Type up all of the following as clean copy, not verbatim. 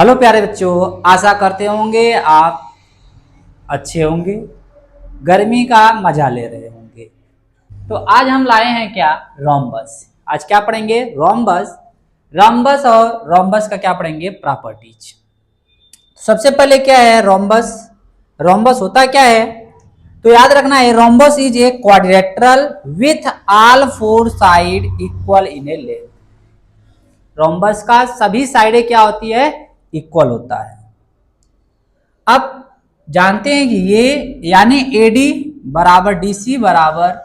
Hello प्यारे बच्चों, आशा करते होंगे आप अच्छे होंगे, गर्मी का मजा ले रहे होंगे। तो आज हम लाए हैं क्या, रोम्बस। आज क्या पढ़ेंगे, रोम्बस। रोम्बस और रोम्बस का क्या पढ़ेंगे, प्रॉपर्टीज। सबसे पहले क्या है रोम्बस। रोम्बस होता क्या है, तो याद रखना है rhombus is a quadrilateral with all four side equal in A length. Rhombus का सभी साइडें क्या होती है, इक्वल होता है। अब जानते हैं कि ये यानी एडी बराबर डीसी बराबर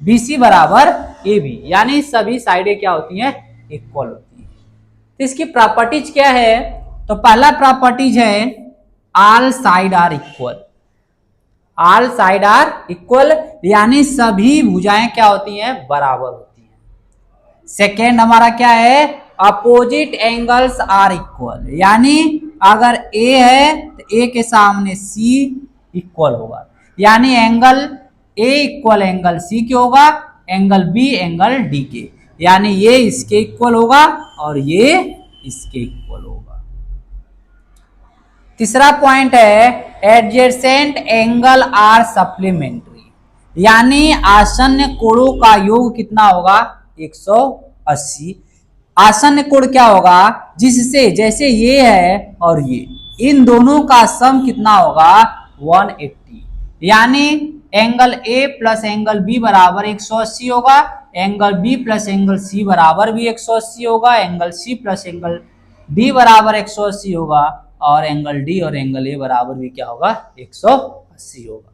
बीसी बराबर ए बी, यानी सभी साइडें क्या होती हैं, इक्वल होती हैं। तो इसकी प्रॉपर्टीज क्या है, तो पहला प्रॉपर्टीज है all side are equal. All side are equal यानी सभी भुजाएं क्या होती हैं, बराबर होती हैं। सेकेंड हमारा क्या है, अपोजिट एंगल्स आर इक्वल, यानी अगर ए है तो ए के सामने सी इक्वल होगा, यानी angle A equal angle C के होगा, एंगल बी एंगल डी के, यानी ये इसके इक्वल होगा और ये इसके इक्वल होगा। तीसरा पॉइंट है एडजेसेंट एंगल आर सप्लीमेंट्री, यानी आसन्न कोणों का योग कितना होगा, 180। आसन्न कोण क्या होगा, जिससे जैसे ये है और ये, इन दोनों का सम कितना होगा, 180। यानी angle A plus angle B बराबर 180 होगा, angle B plus angle C बराबर भी 180 होगा, angle C plus angle D बराबर 180 होगा, और एंगल डी और एंगल ए बराबर भी क्या होगा, 180 होगा।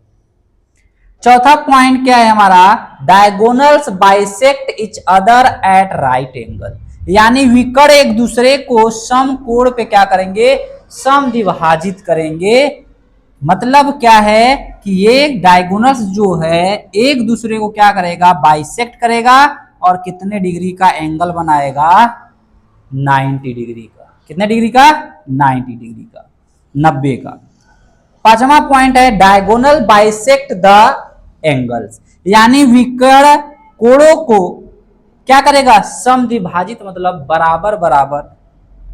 चौथा पॉइंट क्या है हमारा, diagonals bisect each other at right angle, यानी विकर्ण एक दूसरे को सम कोण पे क्या करेंगे, समद्विभाजित करेंगे। मतलब क्या है कि ये डायगोनल्स जो है एक दूसरे को क्या करेगा, बाइसेक्ट करेगा, और कितने डिग्री का एंगल बनाएगा, 90 डिग्री का। कितने डिग्री का, 90 डिग्री का, 90 का। पांचवा पॉइंट है डायगोनल बाइसेक्ट द एंगल्स, यानी विकर्ण कोणों को क्या करेगा, समद्विभाजित, मतलब बराबर बराबर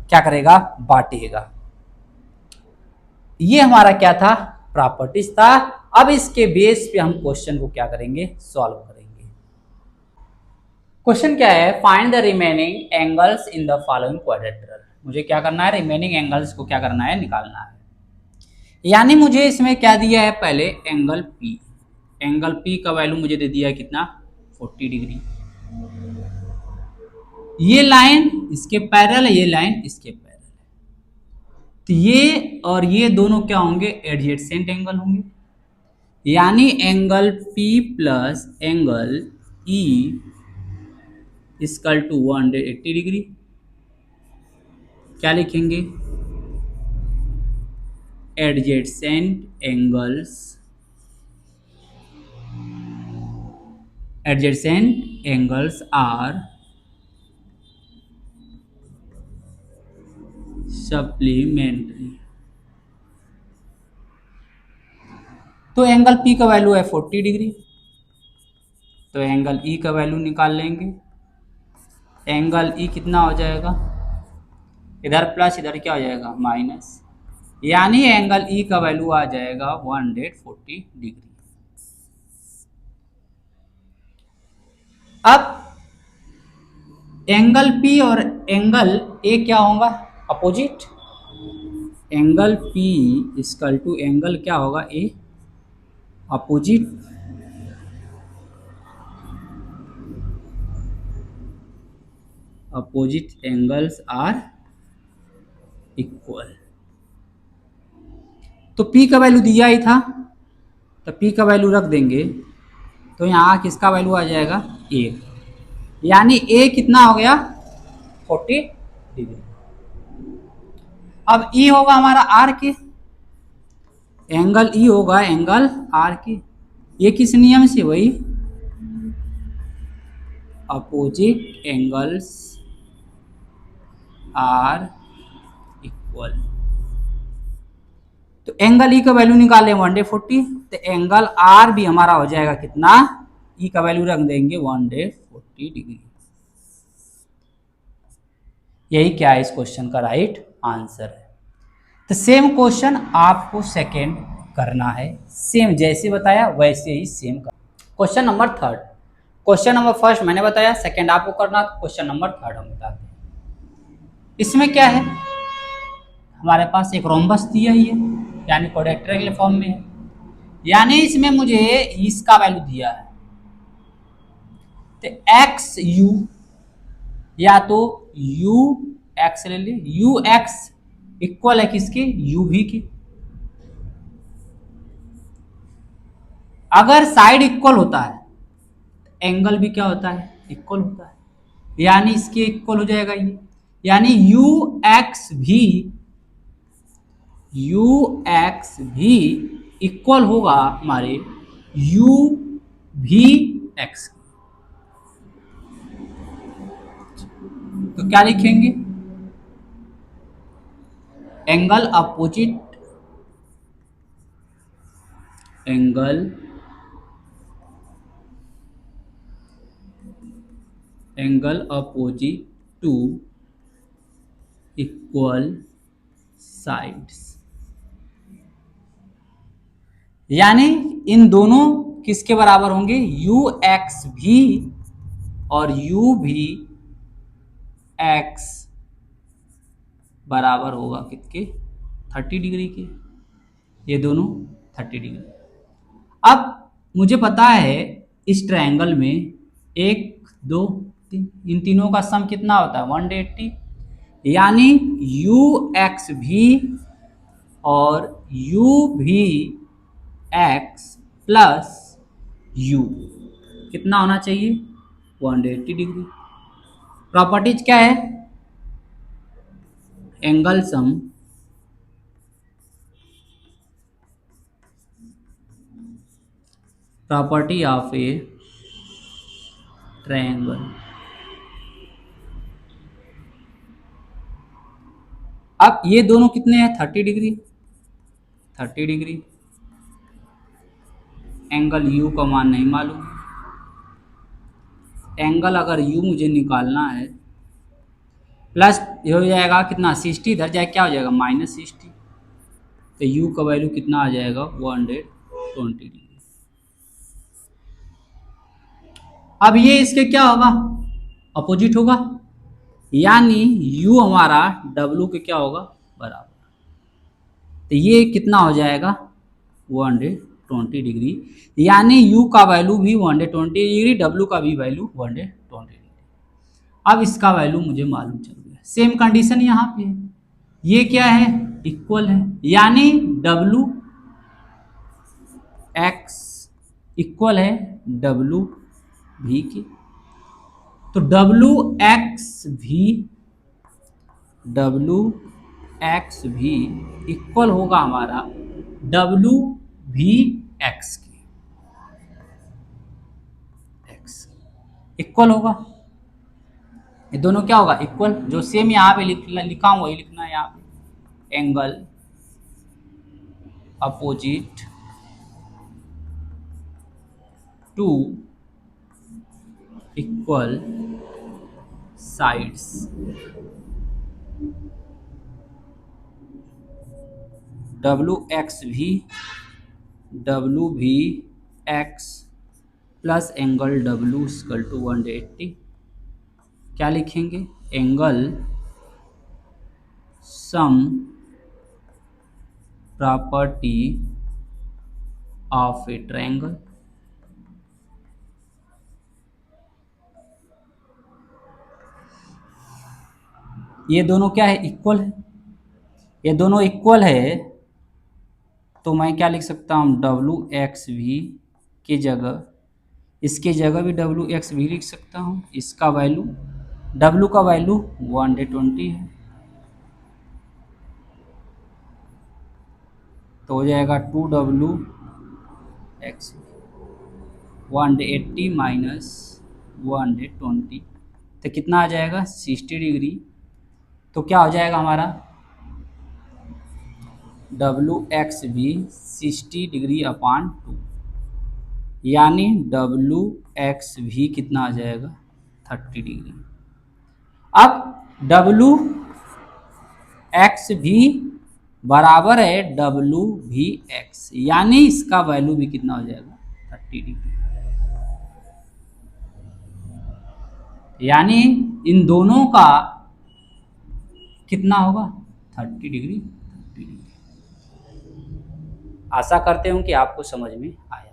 क्या करेगा, बांटेगा। ये हमारा क्या था, प्रॉपर्टीज था। अब इसके बेस पे हम क्वेश्चन को क्या करेंगे, सॉल्व करेंगे। क्वेश्चन क्या है, find the remaining angles in the following quadrilateral. मुझे क्या करना है, रिमेनिंग एंगल्स को क्या करना है, निकालना है। यानी मुझे इसमें क्या दिया है, पहले एंगल पी। एंगल पी का वैल्यू मुझे दे दिया है कितना, 40 डिग्री। ये लाइन इसके पैरेलल है, ये लाइन इसके पैरेलल है, तो ये और ये दोनों क्या होंगे, एडजेसेंट एंगल होंगे। यानी angle P plus angle E equal to 180 degree. क्या लिखेंगे, एडजेसेंट एंगल्स आर सप्लीमेंट्री। तो एंगल पी का वैल्यू है 40 डिग्री, तो एंगल ई का वैल्यू निकाल लेंगे। एंगल ई कितना हो जाएगा, इधर प्लस इधर क्या हो जाएगा, माइनस, यानी एंगल ई का वैल्यू आ जाएगा 140 डिग्री। अब एंगल पी और एंगल ए क्या होगा, opposite. Angle P equal to angle क्या होगा, A, opposite. Opposite angles are equal. तो P का वैल्यू दिया ही था, तो P का वैल्यू रख देंगे, तो यहाँ किसका वैल्यू आ जाएगा, A, यानी A कितना हो गया, 40 डिग्री। अब E होगा हमारा R के, एंगल E होगा एंगल R के। ये किस नियम से, वही अपोजिट एंगल्स आर इक्वल। तो एंगल ई का वैल्यू निकाले 140, तो एंगल आर भी हमारा हो जाएगा कितना, ई का वैल्यू रख देंगे 140 डिग्री। यही क्या है इस क्वेश्चन का राइट आंसर है। तो सेम क्वेश्चन आपको सेकेंड करना है, सेम जैसे बताया वैसे ही सेम कर। Question number third, question number first मैंने बताया, सेकेंड आपको करना, क्वेश्चन नंबर थर्ड हम बताते हैं। इसमें क्या है, हमारे पास एक रोम्बस दिया ही है, यानी क्वाड्रेक्टेंगल फॉर्म में है, यानी इसमें मुझे इसका वैल्यू दिया है, तो एक्स यू, या तो यू एक्स ले ली, यू एक्स इक्वल है किसके, यू भी की। अगर साइड इक्वल होता है एंगल भी क्या होता है, इक्वल होता है, यानी इसके इक्वल हो जाएगा ये, यानी यू एक्स भी इक्वल होगा हमारे यू भी एक्स। तो क्या लिखेंगे, angle opposite, angle opposite to equal sides, यानी इन दोनों किसके बराबर होंगे, यू एक्स भी और यू भी एक्स बराबर होगा कितके, 30 डिग्री के, ये दोनों 30 डिग्री। अब मुझे पता है इस ट्रायंगल में एक दो तीन, इन तीनों का सम कितना होता है 180, यानी यू एक्स भी और यू भी एक्स प्लस यू कितना होना चाहिए 180 डिग्री। प्रॉपर्टीज क्या है, angle sum property of a triangle. अब ये दोनों कितने हैं 30 डिग्री, 30 डिग्री, एंगल यू का मान नहीं मालूम, एंगल अगर यू मुझे निकालना है प्लस ये हो जाएगा कितना 60, इधर जाए क्या हो जाएगा -60, तो यू का वैल्यू कितना आ जाएगा 120 डिग्री। अब ये इसके क्या होगा, अपोजिट होगा, यानी u हमारा w के क्या होगा बराबर, तो ये कितना हो जाएगा 120 डिग्री, यानी u का वैल्यू भी 120 डिग्री, w का भी वैल्यू 120 डिग्री। अब इसका वैल्यू मुझे मालूम चल गया, सेम कंडीशन यहाँ पे है, ये क्या है इक्वल है, यानी w x इक्वल है w भी की, तो w x भी इक्वल होगा हमारा w भी x के, x इक्वल होगा, ये दोनों क्या होगा इक्वल, जो सेम यहाँ पे लिखा हूँ वही लिखना है यहाँ पे, angle opposite to equal sides, w भी x plus angle w equal to 180, क्या लिखेंगे angle sum property of a triangle, ये दोनों क्या है इक्वल है, ये दोनों इक्वल है, तो मैं क्या लिख सकता हूँ डब्लू एक्स भी की जगह, इसके जगह भी डब्लू एक्स भी लिख सकता हूँ, इसका वैल्यू डब्लू का वैल्यू 120 है, तो हो जाएगा 2w एक्स 180 माइनस 120, तो कितना आ जाएगा 60 डिग्री, तो क्या हो जाएगा हमारा डब्लू एक्स भी 60 डिग्री अपान 2, यानी डब्लू एक्स भी कितना आ जाएगा 30 डिग्री। अब डब्लू एक्स भी बराबर है डब्ल्यू भी एक्स, यानी इसका वैल्यू भी कितना हो जाएगा 30 डिग्री। यानी इन दोनों का कितना होगा 30 डिग्री। आशा करते हूँ कि आपको समझ में आए।